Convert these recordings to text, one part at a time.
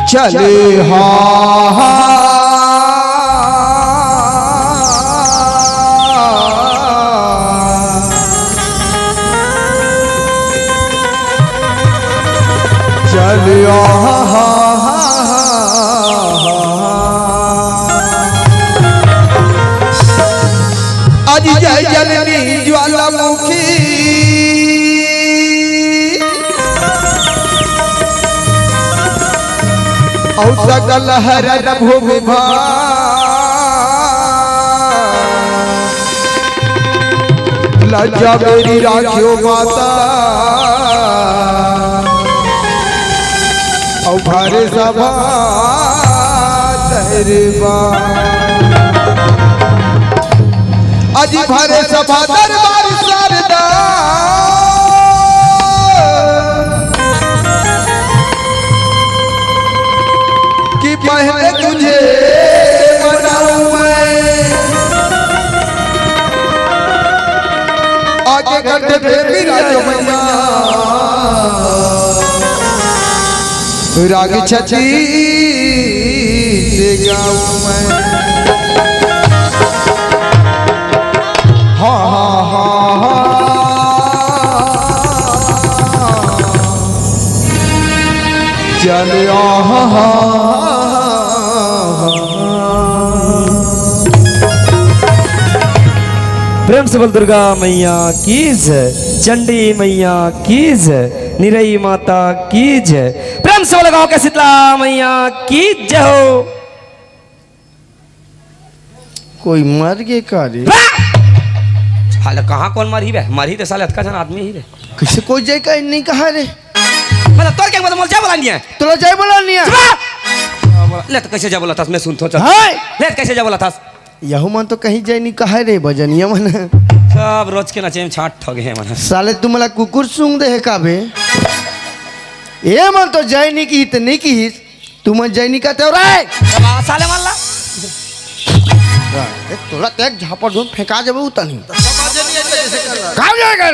चले चलियो आज जय जननी ज्वालामुखी और सकल हरण भूमि लज्जा मेरी राखियो माता और भारे सभा दरबा अज भारे सभा दरबार शारदा कि पहले तुझे बनाऊं मैं आगे घंटे पे मेरा जमैया राग छची से गाऊं मैं हाँ हाँ हाँ हाँ चले प्रेम से बोल दुर्गा मैया की जय, चंडी मैया की जय, निरई माता की जय। प्रेम से बोल गाँव के शीतला मैया की जय हो। कोई मर गए कारे हाल कहाँ कौन मरी बे? मरी तो साले अतका जन आदमी ही रे। किसी कोई जय का नहीं कहा रे मतलब तोर के मतलब जय बोला नहीं है तो जय बोला नहीं है ले तो कैसे जय बोला था मैं सुन तो चल ले कैसे जय बोला था यहू मन तो कहीं जय नहीं कहा रे भजनिया मन सब रोज के नचे में छाट ठगे हैं मन साले तुम मला कुकुर सूंघ दे है काबे ये मन तो जय नहीं की तो नहीं की तुम जय नहीं कहते हो रे साले मान ला तोला तेग झापड़ धूम फेंका जब उतनी कहाँ जाएगा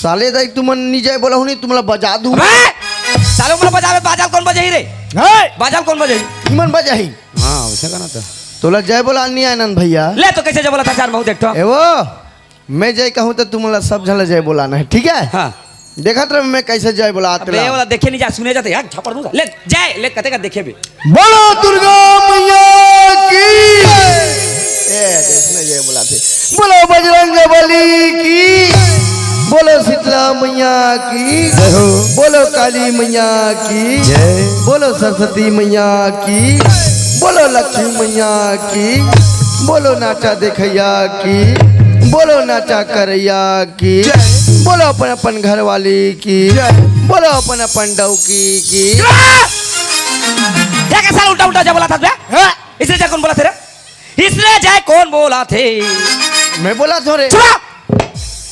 साले दाई तुम नहीं जय बोला हूँ नहीं तुमला बजा दूँ साले मला बजावे बाजाल कौन बजाई रे बाजाल कौन बजाई निमन बजाही हाँ वैसे का ना था तोला जय बोला नहीं आनंद भैया ले तो कैसे जय बोला था चार बहु देखो ए वो मैं जय कहूँ तो तुमला सब झला जय बोलाना है ठीक है हाँ देखा तो मैं कैसे जय बोला आते ले वाला देखे नहीं जा सुने जाते यार छापड़ दूंगा ले जय ले कते का देखे भी बोलो दुर्गा मैया की इसमें जय बोलाते बोलो बजरंग बली की बोलो शीतला मैया की बोलो काली मैया की बोलो सरस्वती मैया की बोलो लक्ष्मी मैया की बोलो नाचा देखैया की बोलो नाचा करैया की बोलो अपन अपन घर वाली की बोलो अपन अपन डौकी की क्या साल उल्टा उल्टा जय बोला था बे इसने जय कौन बोला थे रे इसने जय कौन बोला थे मैं बोला था रे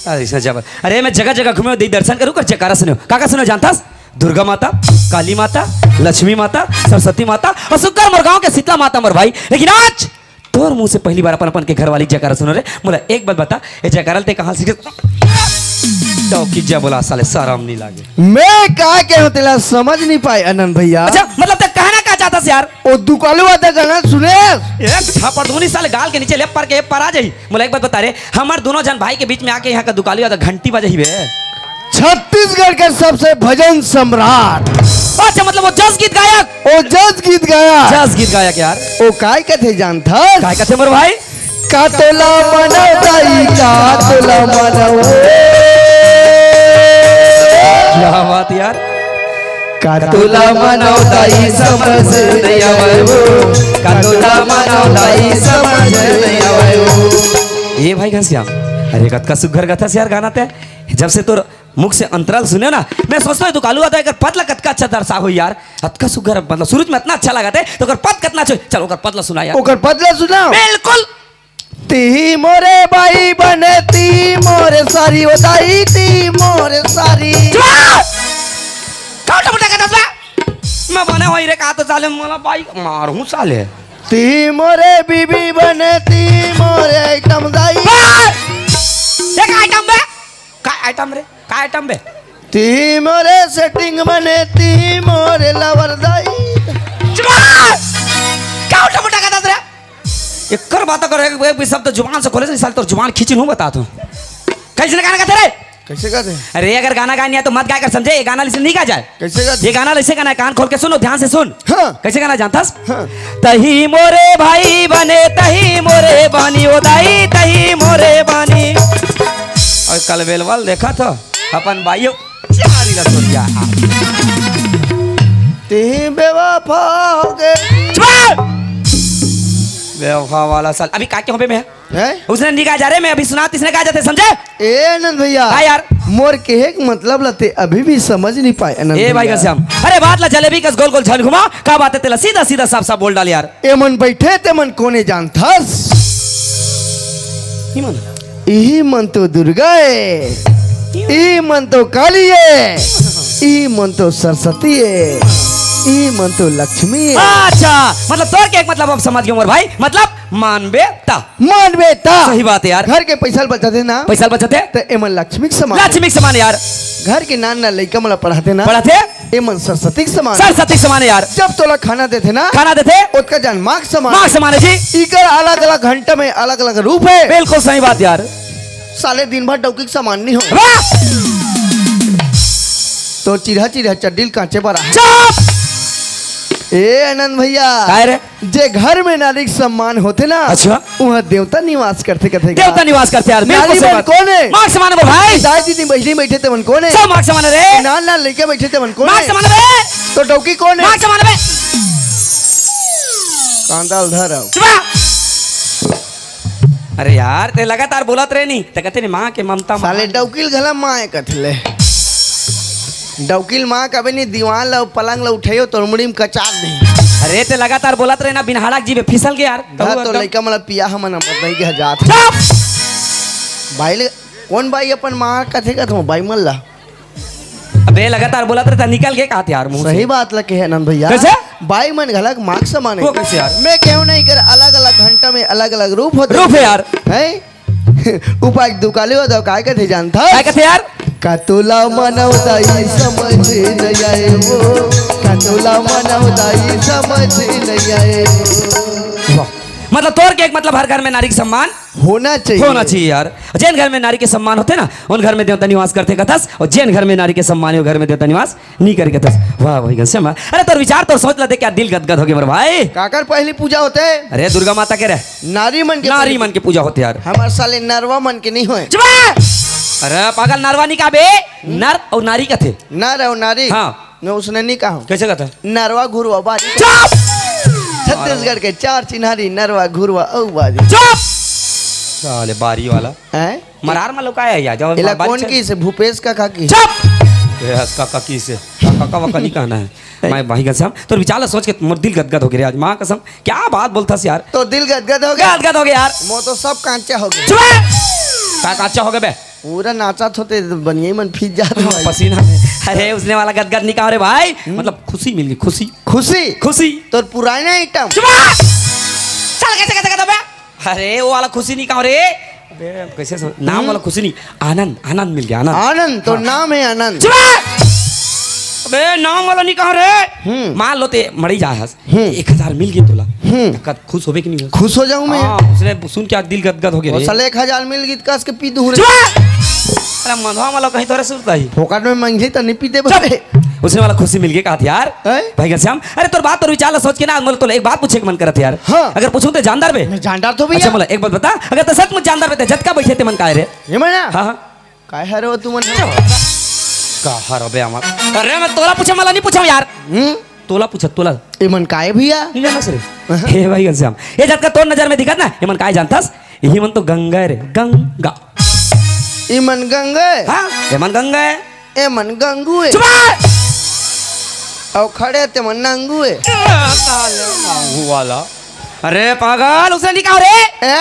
अरे इसने जय अरे मैं जगह जगह घूमे दर्शन करूँ कर जयकारा सुनो काका सुनो जानता दुर्गा माता काली माता लक्ष्मी माता सरस्वती माता और सुकर मोरगांव के शीतला माता मर भाई लेकिन आज तोर मुंह से पहली बार अपन अपन के घर वाली जयकारा सुनो रे बोला एक बात बता ये जयकारा ते कहां सीखे तो की जय बोला साले शर्म नहीं लागे मैं कहा के हो तेला समझ नहीं पाए आनंद भैया अच्छा मतलब ते कहना क्या चाहता यार ओ दुकालू वाला गाना सुने एक थापड़ दूनी साले गाल के नीचे लेप पर के पर आ जाई बोला एक बात बता रे हमार दोनों जन भाई के बीच में आके यहां का दुकाली वाला घंटी बजाई बे छत्तीसगढ़ के सबसे भजन सम्राट अच्छा मतलब वो जस गीत गायक जस गीत गायक यार ओ काय कथे जानता काय कथे मोर भाई कातोला मनोदाई कातोला मनो क्या बात यार कातोला मनोदाई समझ नहीं आवो कातोला मनोदाई समझ नहीं आवो ये भाई घनश्याम अरे कत का सुघर गाथा से यार गाना ते जब से तो मुख से अंतराल सुने ना मैं सोचता हूँ तो कालू आता है अगर पतला कतका अच्छा दर्शा हो यार हतका सुगर मतलब शुरू में इतना अच्छा लगा था तो अगर पत कितना अच्छा चलो अगर पतला सुना यार ओकर बदला सुनाओ बिल्कुल ती मोरे बाई बने ती मोरे सारी उदाई ती मोरे सारी काउंटर मुटा का दसवा मैं बने वही रे कहा तो साले मला बाई मारूं साले ती मोरे बीबी बने ती मोरे आइटम दाई ये का आइटम रे का आइटम बे ती मोरे सेटिंग बने ती मोरे लवर दाई काउंटर मुटा का दस रे एक कर बात कर एक भी शब्द जुबान से खोले से साल तो जुबान खींची नहीं बता तू कैसे गाना गाते रे कैसे गाते अरे अगर गाना गानी है तो मत गा कर समझे ये गाना लिसन नहीं गा जाए कैसे गाते ये गाना ऐसे गाना है कान खोल के सुनो ध्यान से सुन हाँ। कैसे गाना जानता हाँ। तही मोरे भाई बने तही मोरे बानी ओदाई तही मोरे बानी और कल बेलवाल देखा था अपन भाइयों यारी ना सुन जा ती बेवफा हो गए बेवफा वाला साल अभी का क्यों पे मैं हैं उसने नहीं कहा जा रहे मैं अभी सुना तीसने कहा जाते समझे ए आनंद भैया हाँ यार मोर के एक मतलब लते अभी भी समझ नहीं पाए आनंद ए भाई घनश्याम अरे बात ला जलेबी कस गोल गोल झल घुमा का बात है तेला सीधा सीधा साफ साफ बोल डाल यार ए मन बैठे ते मन कोने जानथस ई मन तो दुर्गा है ई मन तो काली है ई मन तो सरस्वती है ई मन तो लक्ष्मी है अच्छा मतलब तोर के एक मतलब अब समझ गए मोर भाई मतलब मानवेता मान बेटा सही बात है यार घर के पैसा बचाते ना पैसा बचाते तो एमन लक्ष्मी के समान लक्ष्मी के समान है यार घर के नान ना लइका मला पढ़ाते ना पढ़ाते एमन सरस्वती के समान सरस्वती के समान है यार जब तोला खाना देते ना खाना देते उसका जान मार्क समान माँ समान है जी इकर अलग अलग घंटे में अलग अलग रूप है बिल्कुल सही बात यार साले दिन भर डौकी के समान नहीं हो वाह! तो चिढ़ा चिढ़ा चड्डील कांचे पर आ चुप ए आनंद भैया काय रे जे घर में नारी के सम्मान होते ना अच्छा वहाँ देवता निवास करते करते देवता निवास करते यार बिल्कुल नारी सही मन बात कौन है मार्क समान है भाई दाई दीदी बहली बैठे थे मन कौन है सब मार्क समान है रे नान नान लड़के बैठे थे मन कौन मार्क है समान है तो डौकी कौन है मार्क समान है कांदा उधर आओ चुप अरे यार ते लगातार बोलत रहे नहीं ते कहते नहीं माँ के ममता साले डौकील घला माँ कथले डौकील माँ कभी नहीं दीवान ला पलंग ला उठाइयो तो मुड़ी में कचार नहीं अरे ते लगातार बोलत रहे ना बिन हाड़क जी पे फिसल के यार घर तो लड़का मला पिया हम ना बताई के जात चुप भाई ले कौन भाई अपन माँ कथे कथ भाई मल्ला अबे लगातार बोलत रहे था निकल के कहते यार मुंह सही बात लगे है आनंद भैया कैसे? भाई मन घलक मार्क समान वो कैसे यार? मैं क्यों नहीं कर अलग अलग घंटा में अलग अलग रूप होते रूप है यार हैं उपाय दुकाले हो दो काय कहते जानता क्या कहते यार कातुला मनवदाई समझ नहीं आए वो कातुला मनवदाई समझ नहीं आए वाह। मतलब तोर के एक मतलब हर घर में नारी का सम्मान होना चाहिए यार जैन घर में नारी के सम्मान होते ना उन घर में देवता निवास करते कथस और जैन घर में नारी के सम्मान है घर में देवता निवास नहीं करे कथस वाह भाई घनश्याम अरे तोर विचार तो सोच लेते क्या दिल गदगद हो गया मेरे भाई काकर पहली पूजा होते है अरे दुर्गा माता के रहे नारी मन के नारी मन की पूजा होते यार हमारे साले नरवा मन के नहीं हुए अरे पागल नरवा नहीं का बे नर और नारी का थे नर और नारी हाँ मैं उसने नहीं कहा कैसे कहता नरवा घुरवा बाजी चुप छत्तीसगढ़ के चार चिन्हारी नरवा घुरवा औ बाजी चुप साले बारी वाला हैं मरार में लोग आया यार जब इला कौन की से भूपेश का की चुप ये काका की से काका वका नहीं कहना है मैं भाई घनश्याम तो विचार सोच के मोर दिल गदगद हो गया आज माँ कसम क्या बात बोलता यार तो दिल गदगद हो गया गदगद हो गया यार मो तो सब कांचा हो गया चुप काका अच्छा हो गया बे पूरा नाचा होते बनिए मन फीस जाते भाई। पसीना में अरे उसने वाला गदगद नहीं कहा रे भाई मतलब खुशी मिल गई खुशी खुशी खुशी तो पुराना आइटम चुप चल कैसे कैसे कहता बे अरे वो वाला खुशी नहीं कहा रे अबे कैसे नाम वाला खुशी नहीं आनंद आनंद मिल गया आनंद आनंद तो नाम है आनंद चुप अबे नाम वाला नहीं कहा रे मान लो ते मरी जा 1000 मिल गई तोला कद खुश होबे कि नहीं हो खुश हो जाऊं मैं उसने सुन के दिल गदगद हो गया वो रे साले 1000 मिल गई कस के पी दूं अरे मंधवा वाला कहीं तोरे सुनता ही फोकट में मंगली तो नहीं पीते बे उसने वाला खुशी मिल गई कहा यार हैं? भाई घनश्याम अरे तोर बात और विचार सोच के ना मतलब तो एक बात पूछे के मन करत यार हाँ। अगर पूछूं तो जानदार बे मैं जानदार तो अच्छा भैया बोला एक बात बता अगर तो सच मुझ जानदार बे झटका बैठे थे मन का रे ये मना हाँ हाँ काय हरे हो तू मन कहा रबे हमार अरे मैं तोला पूछे मला नहीं पूछा यार तोला पूछा तोला ये मन काय भैया नहीं जानना सर हे भाई घनश्याम ये झटका तोर नजर में दिखत ना ये मन काय जानतास यही मन तो गंगा रे गंगा ये मन गंगे हाँ ये मन गंगा है ए मन गंगू है चुप और खड़े ते मन नंगू है वाला। अरे पागल उसे निकाल रे। ए?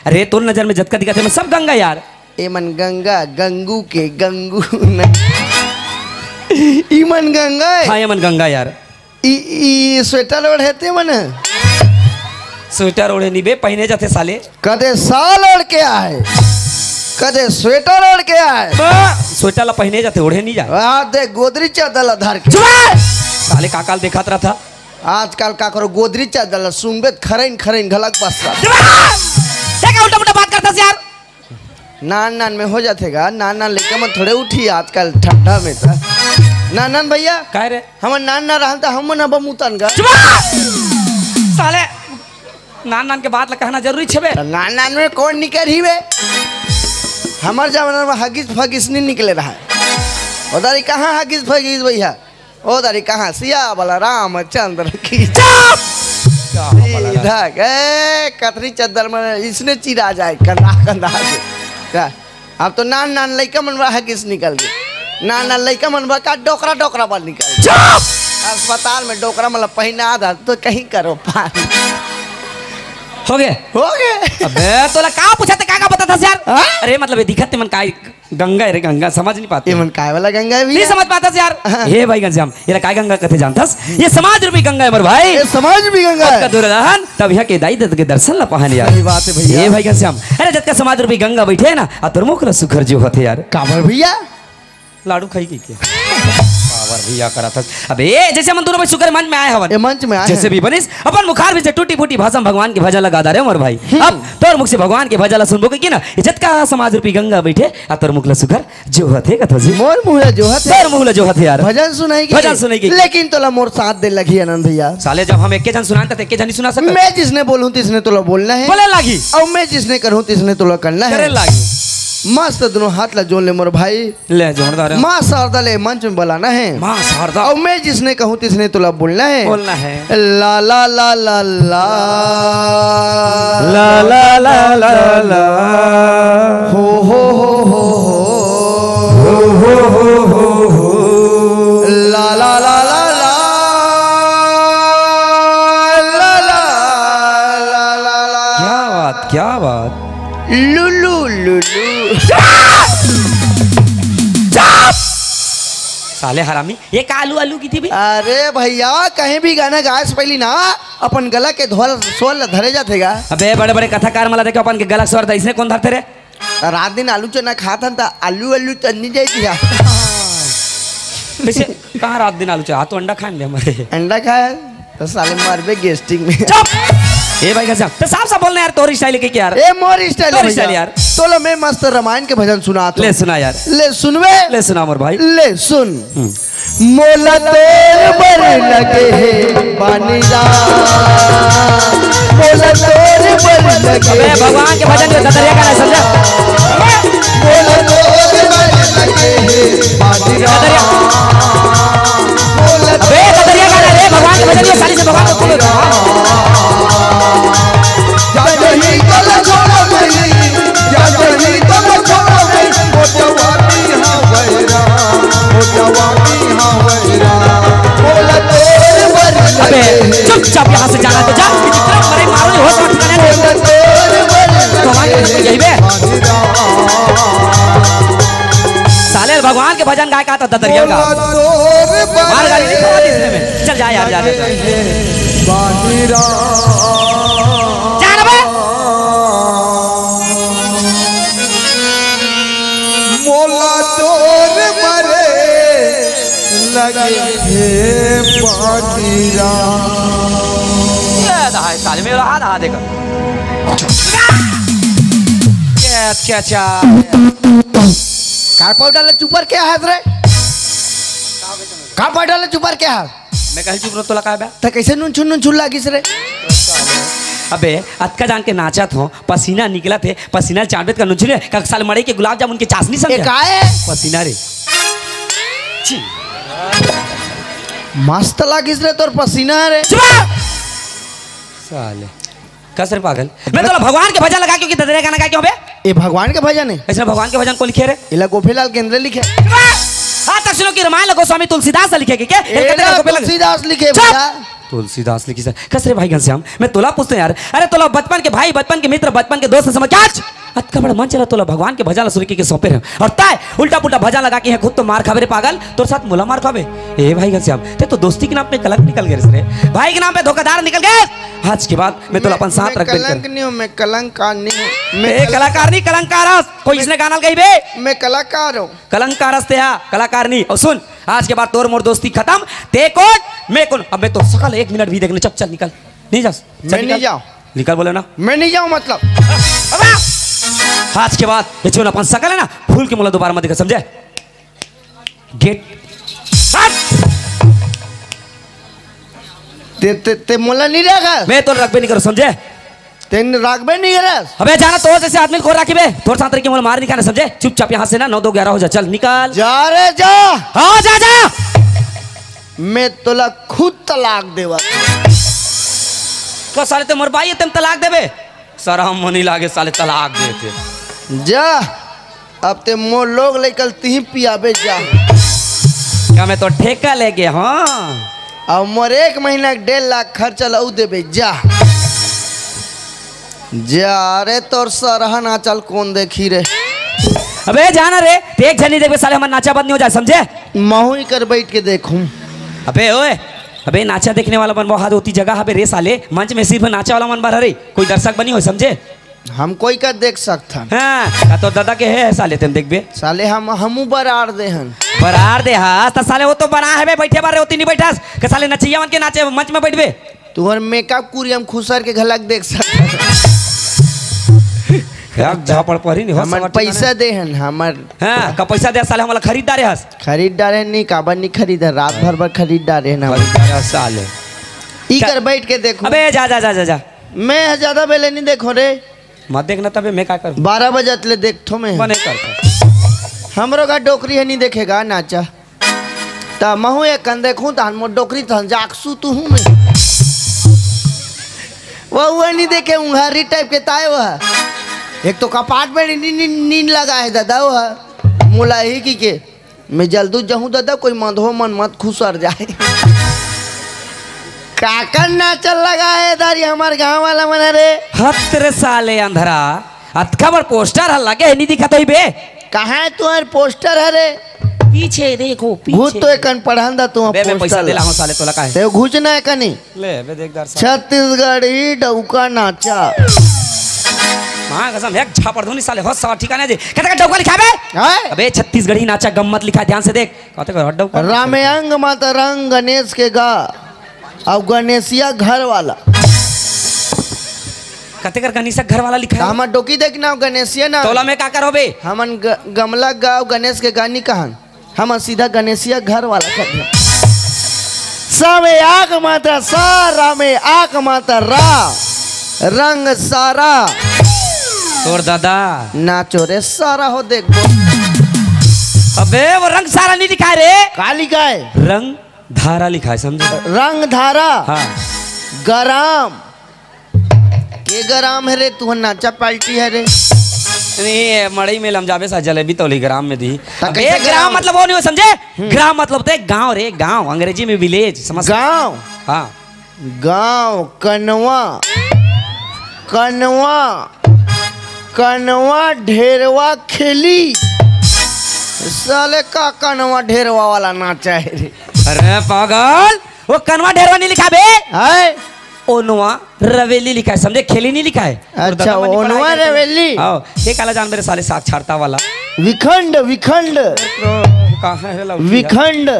अरे तो नजर में झटका दिखाते मैं सब गंगा यार। ए मन गंगा गंगू के गंगू न ई मन गंगा है। हाँ ये मन गंगा यार। ई स्वेटर ओढ़ते मन स्वेटर ओढ़े नहीं बे पहने जाते साले। कदे साल ओढ़ के आए कदे स्वेटर ओढ़ के आए स्वेटर ला पहने जाते ओढ़े नहीं जाए। दे गोदरी चादर धर के साले काकाल देखात रहा था। आजकल का करो गोदरी चादर सुंगत खरेन खरेन घलक बसता उल्टा उल्टा बात करता यार। नान नान में हो जातेगा नान नान लेके मन थोड़े उठी आजकल ठंडा में था नान नान भैया कह रे हमर नान ना रहल था हम ना बमुतन गा साले नान नान के बात ला कहना जरूरी छबे। नान नान में कौन निकल ही वे हमार जमाना में हगिस फगिस नहीं निकले रहा है। उधर कहाँ हगिस फगिस भैया उधर कहाँ सिया वाला रामचंद्र की सीधा गए कतरी चद्दर में इसने चिरा जाए कंधा कंधा के क्या अब तो नान नान लड़का मनवा हगिस निकल गए नान नान लड़का मनवा का डोकरा डोकरा बल निकल गए अस्पताल में डोकरा मतलब पहना था तो कहीं करो पानी हो गए। अबे तोला का पूछते का बता था यार। अरे मतलब ये दिखत मन काय गंगा है रे गंगा समझ नहीं पाते मन काय वाला गंगा है नहीं समझ पाता यार। हे भाई घनश्याम ये काय गंगा कथे जानथस ये समाज रूपी गंगा है मर भाई। ये समाज भी गंगा है दुर्दहन तब यह के दाई दत्त के दर्शन ला पहन यार। सही बात है भैया। ये भाई घनश्याम अरे जत का समाज रूपी गंगा बैठे है ना आ तोर मुख सुखर जो होते यार। काबर भैया लाडू खाई की क्या पावर भैया करा था। अबे जैसे हम दोनों भाई शुक्र मंच में आए हवन ये मंच में आए जैसे भी बनिस अपन मुखार भी से टूटी फूटी भाषा भगवान के भजन लगा दे मोर भाई। अब तोर मुख से भगवान के भजन ला सुनबो कि ना इज्जत का समाज रूपी गंगा बैठे आ तोर मुख ला सुखर जो हथे कथो जी मोर मुंह जो है तोर मुख ला जो हथे यार भजन सुनाएगी भजन सुनाएगी। लेकिन तोला मोर साथ दे लगी आनंद भैया साले जब हम एक जन सुनाते थे एक जन नहीं सुना सकते। मैं जिसने बोलूं तिसने तोला बोलना है बोले लागी और मैं जिसने करूं तिसने तोला करना है करे लागी। मस्त दोनों हाथ ला जोड़ ले मोर भाई ले जोरदार है माँ शारदा ले मंच में बुलाना है मां शारदा और मैं जिसने कहूं तिसने तोला बोलना है बोलना है ला ला ला ला ला ला ला ला ला ला हो हो हो ला ला ला ला ला ला ला ला ला क्या बात लुलु लुलु साले हरामी ये का आलू आलू की थी भी। अरे भैया कहीं भी गाना गाए से पहले ना अपन गला के धोल सोल धरे जातेगा। अबे बड़े बड़े कथाकार मला देखो अपन के गला स्वर था इसने कौन धरते रे। रात दिन आलू चना खाता था आलू आलू चन्नी जाती है वैसे कहाँ रात दिन आलू चाह तो अंडा खाएंगे हमारे अंडा खाया तो साले मार पे गेस्टिंग में ए भाई कैसा तो साफ साफ बोलना यार तोरी स्टाइल के क्या यार ए मोर स्टाइल तोरी स्टाइल यार। चलो मैं मस्त रामायण के भजन सुना ले सुना यार ले सुनवे ले सुना मोर भाई ले सुन मोला तोर बर लगे है पानी जा मोला तोर बर लगे अबे भगवान के भजन में ददरिया का ना समझा मोला तोर बर लगे है पानी जा अबे ददरिया का ना रे भगवान के भजन में साली से भगवान को खोलो नहीं कल छोड़ा नहीं या नहीं कल छोड़ा नहीं वो जवानी हवैरा वो जवानी हवैरा बोला तोर बर अबे चुपचाप यहाँ से जाना तो जा जितना मरे मारो नहीं हो सकता है बोला तोर बर भगवान के भजन यही बे साले भगवान के भजन गाय का तो ददरिया का मार गाली नहीं खवा इसने में चल जा यार जा बाहिरा जाना बे मोला तोर मरे लगे हे बाहिरा ये दहाई साले में रहा दहा देखो क्या क्या कार पाउडर चुपर क्या हाथ रे कार पाउडर चुपर क्या हाथ मैं कहीं चुप रहो तो लगा बे तो कैसे नून छुन लागिस रे अबे अतका जान के नाचत हो पसीना निकला थे पसीना चाटबेत का नुचले का साल मड़े के गुलाब जामुन के चाशनी समझे काहे पसीना रे छी मस्त लागिस रे तोर पसीना रे साले कसर पागल मैं तो भगवान के भजन लगा क्योंकि ददरे गाना गा क्यों बे ये भगवान के भजन है। ऐसा भगवान के भजन को लिखे रे इला गोपीलाल केंद्र लिखे। हाँ तक सुनो कि रामायण गोस्वामी तुलसीदास लिखे क्या? तुलसीदास लिखे भैया। तुलसीदास लिखी सर कस रे भाई घनश्याम मैं तोला पूछते यार। अरे तोला बचपन के भाई, बचपन के मित्र, बचपन के दोस्त समझ क्या अतका बड़ा मन चला तोला भगवान के भजन सुन के सौंपे रहे और ताय उल्टा पुल्टा भजन लगा के है खुद तो मार खावे रे पागल। तोर साथ मुला मार खावे ए भाई घनश्याम ते तो दोस्ती के नाम पे कलंक निकल गए रे भाई के नाम पे धोखाधड़ निकल गए। आज के बाद मैं तोला अपन साथ रख कलंक नहीं हूं, मैं कलंकार नहीं हूं। मैं कलाकार नहीं कलंकार कोई इसने गाना गई बे मैं कलाकार हूं। कलंकार हस्ते हा कलाकार नहीं। और सुन आज के बाद तोर मोर दोस्ती खत्म। ते कौन मैं कौन? अब मैं तो सकल 1 मिनट भी देखने। चल चल निकल नहीं जा। मैं नहीं जाऊं। निकल बोले ना मैं नहीं जाऊं मतलब। आज के बाद ये चोन अपन सकल है ना फूल के मोला दोबारा मत दिखा समझे। गेट ते मोला नहीं रहेगा। मैं तो रखबे नहीं करो समझे। तेन रागबे नहीं करस। अबे जाना तो जैसे आदमी को राखी बे तोर साथ तरीके मोला मार निकाले समझे। चुपचाप यहाँ से ना 9 2 11 हो जा। चल निकल जा रे जा। हाँ जा जा। मैं तोला खुद तलाक देवा। तो साले ते मोर भाई तुम तलाक देबे सारा हम मनी लागे साले तलाक देते जा। अब ते मोर लोग लेकर ती पियाबे जा। क्या मैं तो ठेका ले गया। हाँ अब मोर 1 महीना 1.5 लाख खर्चा लऊ देबे जा। जा रे तोर सरहा ना चल कौन देखी रे। अबे जाना रे एक जनी देख साले हमारा नाचा बंद नहीं हो जाए समझे। महू ही कर बैठ के देखूं। अबे ओए अबे नाचा देखने वाला मन बहुत होती जगह अबे रे साले मंच में सिर्फ नाचा वाला मन बाहर रे कोई दर्शक बनी हो समझे। हम कोई का देख सकता। हाँ तो दादा के है साले तुम देखबे साले हमू बरार दे हन। बरार दे हास तो साले वो तो बना है बे बैठे बारे होती नहीं बैठास के साले नचिया मन के नाचे मंच में बैठबे। तुहर मेकअप कुरी हम खुसर के झलक देख सकते। झापड़ पड़ी नहीं हमर पैसा दे हन हमर। हाँ का पैसा दे साले हमला खरीदार है। खरीदार है नहीं काबर नहीं खरीदा रात भर खरीदार है ना साले इकर बैठ के देखो। अबे जा जा जा जा जा। मैं ज्यादा बेले नहीं देखो रे मत देखना तबे मैं क्या करूं 12 बजे ले देखो मैं बने करता हमरो का डोकरी है नहीं देखेगा नाचा ता महू एक कन देखूं ता मोर डोकरी त जाकसू तू हूं मैं वो नहीं देखे उंगारी टाइप के ताए वह एक तो कपाट में नींद लगा है दादा वह मोला ही की के मैं जल्दी जाऊं दादा कोई मधो मन मत खुसर जाए। काकर नाचल लगा है दारी हमार गांव वाला मन रे। हत्रे साले अंधरा अतखबर पोस्टर हल लगे नहीं दिखा तो बे कहाँ है तुम्हारे पोस्टर है रे पीछे देखो पीछे भूत तो एकन पढ़ान दा तू बे मैं पैसा देला हूं साले तोला काहे ते घुसना है कनी ले बे देख दर्शक छत्तीसगढ़ी डौका नाचा मां कसम एक छापड़ धोनी साले हो सवा ठिकाने दे कहता डौका लिखा बे है अबे छत्तीसगढ़ी नाचा गम्मत लिखा ध्यान से देख कहते कर डौका रामेयंग माता रंग गणेश के गा अब गणेशिया घर वाला कहते कर गणेश घर वाला लिखा है हमार डोकी देखना गणेशिया ना तोला में का करो बे हमन गमला गाँव गणेश के गानी कहन हम सीधा गणेशिया घर वाला कर दिया सामे आग माता सारा में आग माता रा रंग सारा तोर दादा नाचो रे सारा हो देखो अबे वो रंग सारा नहीं लिखा है रे का लिखा है रंग धारा लिखा है समझे रंग धारा हाँ गराम के गराम है रे तू नाचा पाल्टी है रे नहीं मड़ई में लमजाबे सा जलेबी तौली ग्राम में दी कैसे एक ग्राम मतलब वो नहीं हो समझे ग्राम मतलब तो एक गांव रे गांव अंग्रेजी में विलेज समझ गांव हाँ गांव कनवा कनवा कनवा ढेरवा खेली साले का कनवा ढेरवा वाला नाचा है रे अरे पागल वो कनवा ढेरवा नहीं लिखा बे है ओनवा रवेली लिखा है समझे खेली नहीं लिखा है अच्छा ओनवा रवेली आओ ये काला जान मेरे साले साक्षरता वाला विखंड विखंड कहाँ है लव विखंड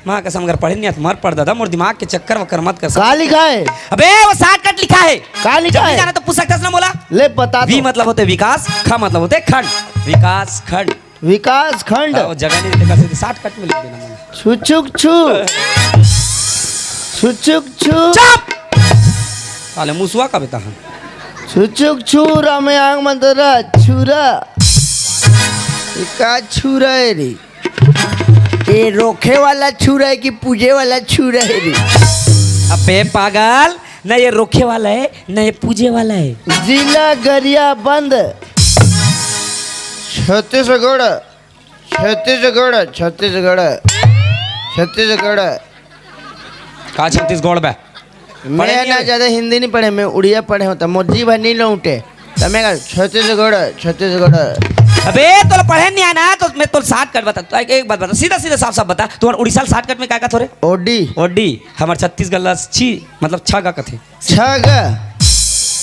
माँ कसम अगर पढ़े नहीं मर पड़ दादा मोर दिमाग के चक्कर वक्कर मत कर का लिखा है अबे वो शॉर्टकट लिखा है का लिखा है जाना तो पूछ सकता ना बोला ले बता वी मतलब होते विकास ख मतलब होते खंड विकास खंड विकास खंड वो जगह नहीं लिखा से शॉर्टकट में लिख देना मैंने छुचुक छु छुचुक छु चुप साले मुसवा का बेटा छुचुक छु रामे आंग मंदरा छुरा का छुरा है रे ये रोके वाला छुरा है कि पूजे वाला छुरा है रे अबे पागल न ये रोके वाला है न ये पूजे वाला है जिला गरिया बंद छत्तीसगढ़ छत्तीसगढ़ छत्तीसगढ़ छत्तीसगढ़। का छत्तीसगढ़ बे मैं ना ज्यादा हिंदी नहीं पढ़े, मैं उड़िया पढ़े होता मोजी भर नहीं लौटे तो मैं छत्तीसगढ़ छत्तीसगढ़। अबे तो पढ़े नहीं आना तो मैं तो शॉर्टकट बता तो एक बात बता सीधा सीधा साफ साफ बता तुम्हारा उड़ीसा शॉर्टकट में क्या का थोड़े ओडी ओडी हमार छत्तीसगढ़ ला छी मतलब छा का कथे छग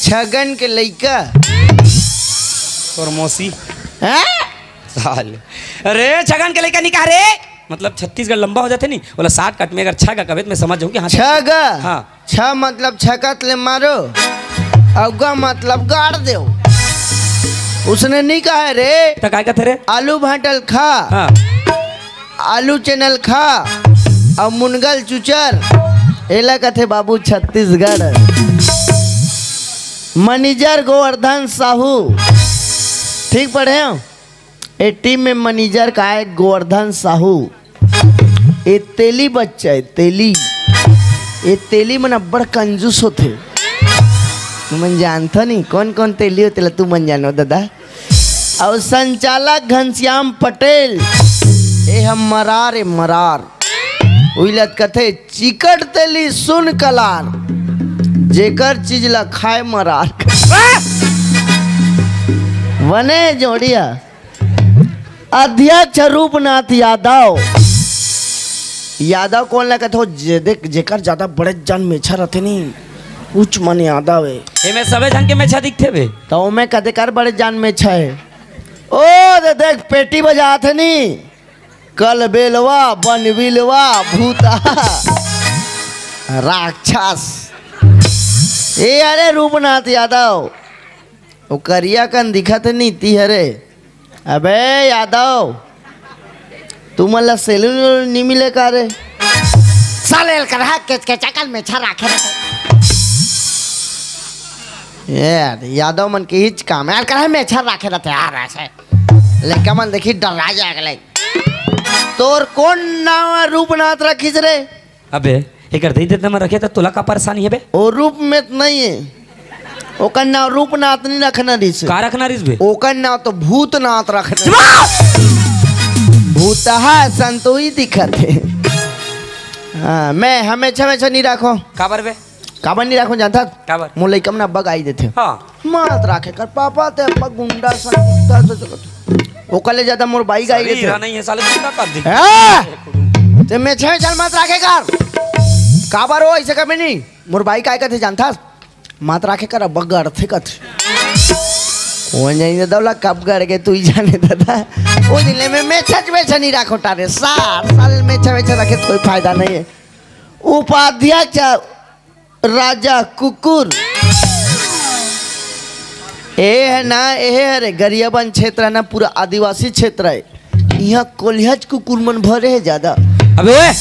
छगन के लइका और मौसी हैं? साल अरे छगन के लइका निकाह रे मतलब छत्तीसगढ़ लंबा हो जाते नहीं बोला शॉर्टकट में अगर छा का कहे तो मैं समझ जाऊँ कि हाँ छग हाँ छ मतलब छकत ले मारो अवगा मतलब गाड़ दो। उसने नहीं कहा रे तो काय का थे रे आलू भाटल खा हाँ आलू चैनल खा और मुनगल चुचर एला कथे बाबू छत्तीसगढ़। मैनेजर गोवर्धन साहू ठीक पढ़े हो ए टीम में मैनेजर का है गोवर्धन साहू। ए तेली बच्चा है तेली ये तेली मन बड़ कंजूस होते तू मन जानता नहीं कौन कौन तेली होते तू मन जानो दादा। और संचालक घनश्याम पटेल ए हम मरार ए मरार उइलत कथे चिकट तेली सुन कलार जेकर चीज ला खाए मरार। वने जोड़िया अध्यक्ष रूपनाथ यादव यादव कौन लगा तो देख जेकर ज्यादा बड़े जन मेछा रहते नहीं उच्च मन यादव है ए मैं सबे जन के मेछा दिखते बे तो मैं कदे कर बड़े जान मेछा है। ओ दे देख पेटी बजाते नहीं कल बेलवा बनविलवा भूता राक्षस ए अरे रूपनाथ यादव वो करिया कन दिखत नहीं ती हरे अबे यादव तू मला सेलून नहीं मिले का रे साले करा के चकल में छा राखे यार यादव मन के हिच काम यार करा में छा राखे रहते यार ऐसे लेका मन देखी डरा जाएगा तोर कौन नाम रूपनाथ रखीस रे अबे एक दे देता मैं रखे तो तुला का परेशानी है बे ओ रूप में तो नहीं है ओकर नाम रूपनाथ नहीं रखना रिस का रखना रिस बे ओकर नाम तो भूतनाथ रखना भूतहा संतोई दिखत है। हाँ मैं हमेशा हमेशा नहीं रखो काबर बे काबर नहीं रखो जानता काबर मोले कम ना बग आई देते हाँ मत रखे कर पापा ते बग गुंडा संता तो ओकर ले ज्यादा मोर बाई गाई देते नहीं है साले गुंडा कर दी ते मैं छह साल मत रखे कर काबर हो ऐसे कभी नहीं मोर बाई काय कहते जानता मत रखे कर बगड़ थे कथ वो नहीं दौला कब गड़ के तू ही जाने दादा वो दिन में मैं छच वेचा नहीं रखो तारे 7 साल में छच वेचा रखे कोई फायदा नहीं है। उपाध्यक्ष राजा कुकुर ए है ना ए है गरियाबंद क्षेत्र है ना पूरा आदिवासी क्षेत्र है यहाँ कोल्हज कुकुर मन भरे है ज्यादा। अबे ओए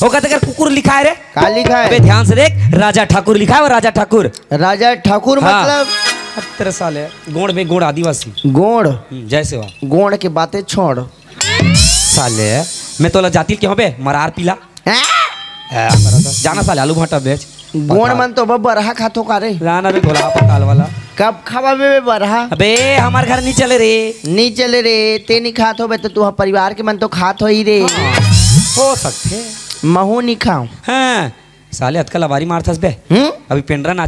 वो कहते कर कुकुर लिखा है रे का लिखा है अबे ध्यान से देख राजा ठाकुर लिखा है और राजा ठाकुर हाँ। मतलब तेरे साले गोड़ में गोड़ आदिवासी गोड़ जैसे हो गोड़ की बातें छोड़ साले मैं तो जाती क्यों बे मरार पीला जाना साले आलू भाटा बेच गोड़ मन तो बरहा खातो का रे जाना बे गोला पकाल वाला कब खावा में बरहा अबे हमार घर नहीं चले रे नहीं चले रे ते नहीं खात हो बे तो तू परिवार के मन तो खात हो ही रे हो सकते महू नहीं खाओ हाँ साले अतकल अवारी मारथस बे अभी पेंड्रा ना